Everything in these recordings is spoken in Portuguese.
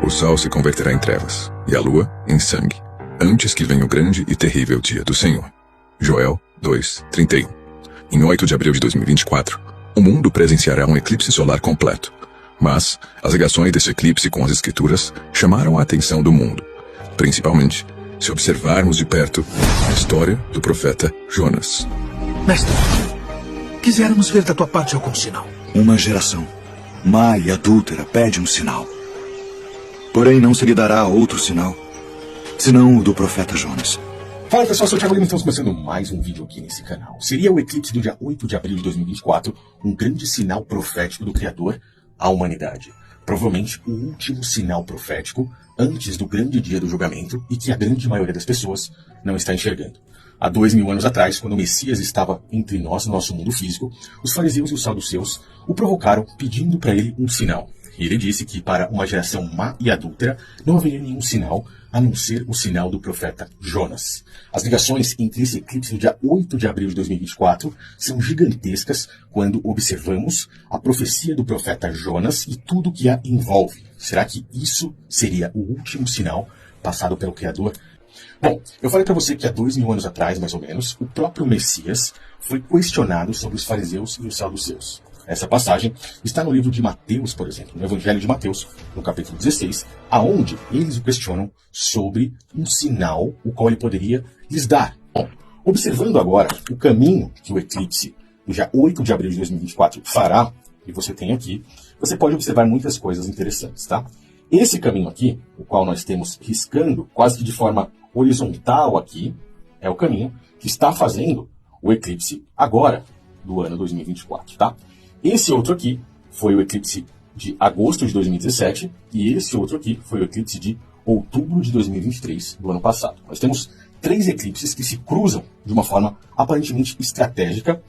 O sol se converterá em trevas, e a lua em sangue, antes que venha o grande e terrível dia do Senhor. Joel 2:31. Em 8 de abril de 2024, o mundo presenciará um eclipse solar completo. Mas as ligações desse eclipse com as escrituras chamaram a atenção do mundo, principalmente se observarmos de perto a história do profeta Jonas. Mestre, quiséramos ver da tua parte algum sinal. Uma geração má e adúltera pede um sinal. Porém, não se lhe dará outro sinal, senão o do profeta Jonas. Fala pessoal, sou o Thiago Lima e estamos começando mais um vídeo aqui nesse canal. Seria o eclipse do dia 8 de abril de 2024 um grande sinal profético do Criador à humanidade. Provavelmente o último sinal profético antes do grande dia do julgamento e que a grande maioria das pessoas não está enxergando. Há 2000 anos atrás, quando o Messias estava entre nós, no nosso mundo físico, os fariseus e os saduceus o provocaram pedindo para ele um sinal. E ele disse que para uma geração má e adúltera não haveria nenhum sinal a não ser o sinal do profeta Jonas. As ligações entre esse eclipse do dia 8 de abril de 2024 são gigantescas quando observamos a profecia do profeta Jonas e tudo que a envolve. Será que isso seria o último sinal passado pelo Criador? Bom, eu falei para você que há 2000 anos atrás, mais ou menos, o próprio Messias foi questionado sobre os fariseus e os saduceus. Essa passagem está no livro de Mateus, por exemplo, no Evangelho de Mateus, no capítulo 16, aonde eles o questionam sobre um sinal o qual ele poderia lhes dar. Bom, observando agora o caminho que o eclipse do dia 8 de abril de 2024 fará, e você tem aqui, você pode observar muitas coisas interessantes, tá? Esse caminho aqui, o qual nós temos riscando quase que de forma horizontal aqui, é o caminho que está fazendo o eclipse agora do ano 2024, tá? Esse outro aqui foi o eclipse de agosto de 2017 e esse outro aqui foi o eclipse de outubro de 2023 do ano passado. Nós temos 3 eclipses que se cruzam de uma forma aparentemente estratégica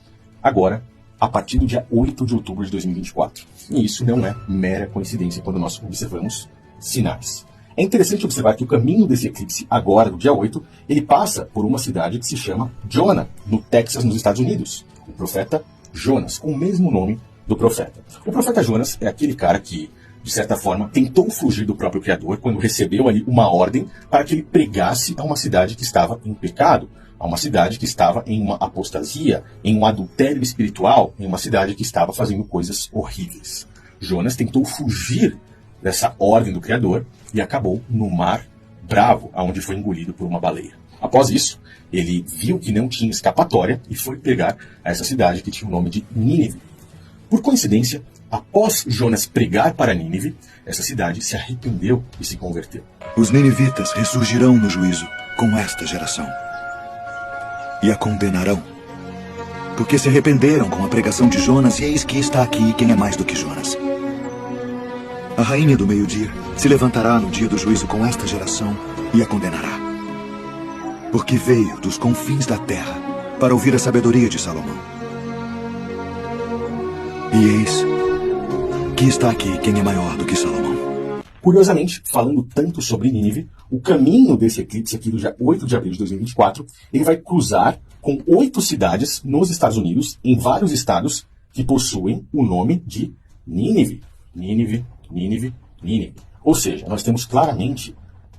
agora a partir do dia 8 de outubro de 2024. E isso não é mera coincidência quando nós observamos sinais. É interessante observar que o caminho desse eclipse agora, do dia 8, ele passa por uma cidade que se chama Jonah, no Texas, nos Estados Unidos. O profeta Jonas, com o mesmo nome do profeta. O profeta Jonas é aquele cara que, de certa forma, tentou fugir do próprio Criador quando recebeu ali uma ordem para que ele pregasse a uma cidade que estava em pecado, a uma cidade que estava em uma apostasia, em um adultério espiritual, em uma cidade que estava fazendo coisas horríveis. Jonas tentou fugir dessa ordem do Criador e acabou no Mar Bravo, onde foi engolido por uma baleia. Após isso, ele viu que não tinha escapatória e foi pregar a essa cidade que tinha o nome de Nínive. Por coincidência, após Jonas pregar para Nínive, essa cidade se arrependeu e se converteu. Os ninivitas ressurgirão no juízo com esta geração e a condenarão, porque se arrependeram com a pregação de Jonas, e eis que está aqui quem é mais do que Jonas. A rainha do meio-dia se levantará no dia do juízo com esta geração e a condenará, porque veio dos confins da terra para ouvir a sabedoria de Salomão. E eis que está aqui quem é maior do que Salomão. Curiosamente, falando tanto sobre Nínive, o caminho desse eclipse aqui do dia 8 de abril de 2024, ele vai cruzar com 8 cidades nos Estados Unidos, em vários estados que possuem o nome de Nínive. Nínive, Nínive, Nínive. Ou seja, nós temos claramente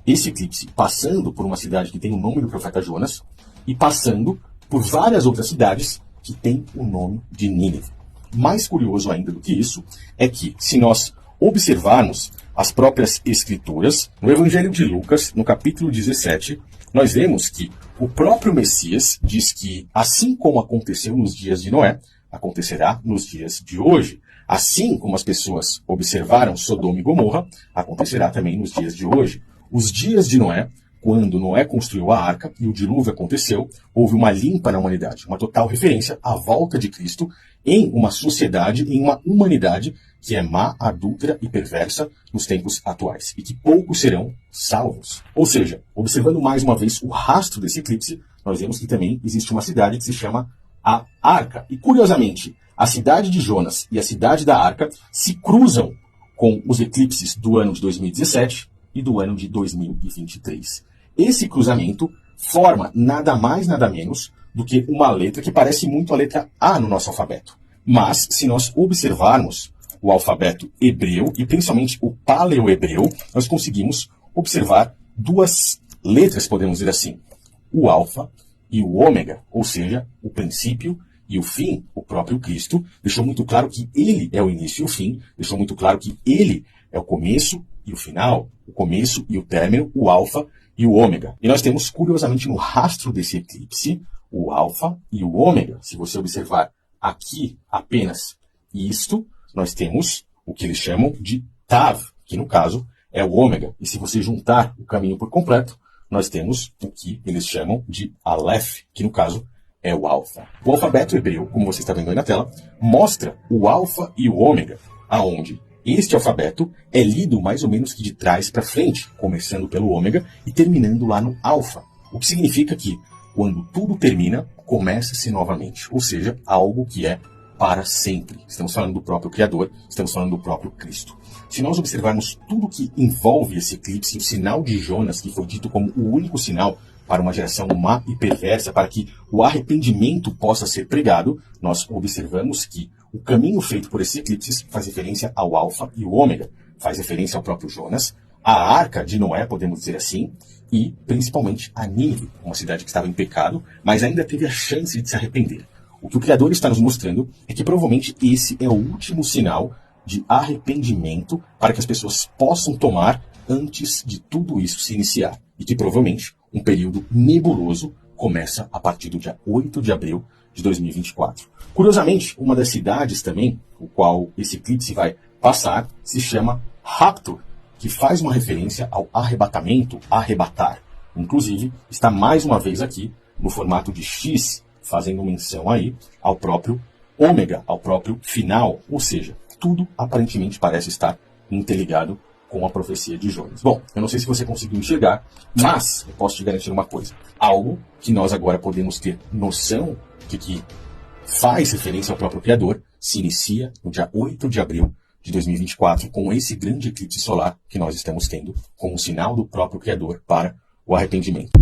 esse eclipse passando por uma cidade que tem o nome do profeta Jonas e passando por várias outras cidades que têm o nome de Nínive. Mais curioso ainda do que isso é que, se nós observarmos as próprias escrituras, no Evangelho de Lucas, no capítulo 17, nós vemos que o próprio Messias diz que, assim como aconteceu nos dias de Noé, acontecerá nos dias de hoje. Assim como as pessoas observaram Sodoma e Gomorra, acontecerá também nos dias de hoje. Os dias de Noé, quando Noé construiu a arca e o dilúvio aconteceu, houve uma limpa na humanidade, uma total referência à volta de Cristo em uma sociedade, em uma humanidade que é má, adúltera e perversa nos tempos atuais, e que poucos serão salvos. Ou seja, observando mais uma vez o rastro desse eclipse, nós vemos que também existe uma cidade que se chama a Arca. E curiosamente, a cidade de Jonas e a cidade da Arca se cruzam com os eclipses do ano de 2017 e do ano de 2023. Esse cruzamento forma nada mais, nada menos do que uma letra que parece muito a letra A no nosso alfabeto. Mas, se nós observarmos o alfabeto hebreu e principalmente o paleo-hebreu, nós conseguimos observar duas letras, podemos dizer assim, o alfa e o ômega, ou seja, o princípio e o fim. O próprio Cristo deixou muito claro que ele é o início e o fim, deixou muito claro que ele é o começo e o final, o começo e o término, o alfa e o ômega. E nós temos, curiosamente, no rastro desse eclipse, o alfa e o ômega. Se você observar aqui apenas isto, nós temos o que eles chamam de Tav, que no caso é o ômega. E se você juntar o caminho por completo, nós temos o que eles chamam de Aleph, que no caso é o alfa. O alfabeto hebreu, como você está vendo aí na tela, mostra o alfa e o ômega, aonde este alfabeto é lido mais ou menos que de trás para frente, começando pelo ômega e terminando lá no alfa. O que significa que, quando tudo termina, começa-se novamente. Ou seja, algo que é para sempre. Estamos falando do próprio Criador, estamos falando do próprio Cristo. Se nós observarmos tudo que envolve esse eclipse, o sinal de Jonas, que foi dito como o único sinal para uma geração má e perversa, para que o arrependimento possa ser pregado, nós observamos que o caminho feito por esse eclipse faz referência ao alfa e o ômega, faz referência ao próprio Jonas, à arca de Noé, podemos dizer assim, e principalmente a Nínive, uma cidade que estava em pecado, mas ainda teve a chance de se arrepender. O que o Criador está nos mostrando é que provavelmente esse é o último sinal de arrependimento para que as pessoas possam tomar antes de tudo isso se iniciar. E que provavelmente um período nebuloso começa a partir do dia 8 de abril de 2024. Curiosamente, uma das cidades também, o qual esse eclipse vai passar, se chama Raptor, que faz uma referência ao arrebatamento, arrebatar. Inclusive, está mais uma vez aqui no formato de X, fazendo menção aí ao próprio ômega, ao próprio final, ou seja, tudo aparentemente parece estar interligado com a profecia de Jonas. Bom, eu não sei se você conseguiu enxergar, mas eu posso te garantir uma coisa. Algo que nós agora podemos ter noção de que faz referência ao próprio Criador, se inicia no dia 8 de abril de 2024, com esse grande eclipse solar que nós estamos tendo, como sinal do próprio Criador para o arrependimento.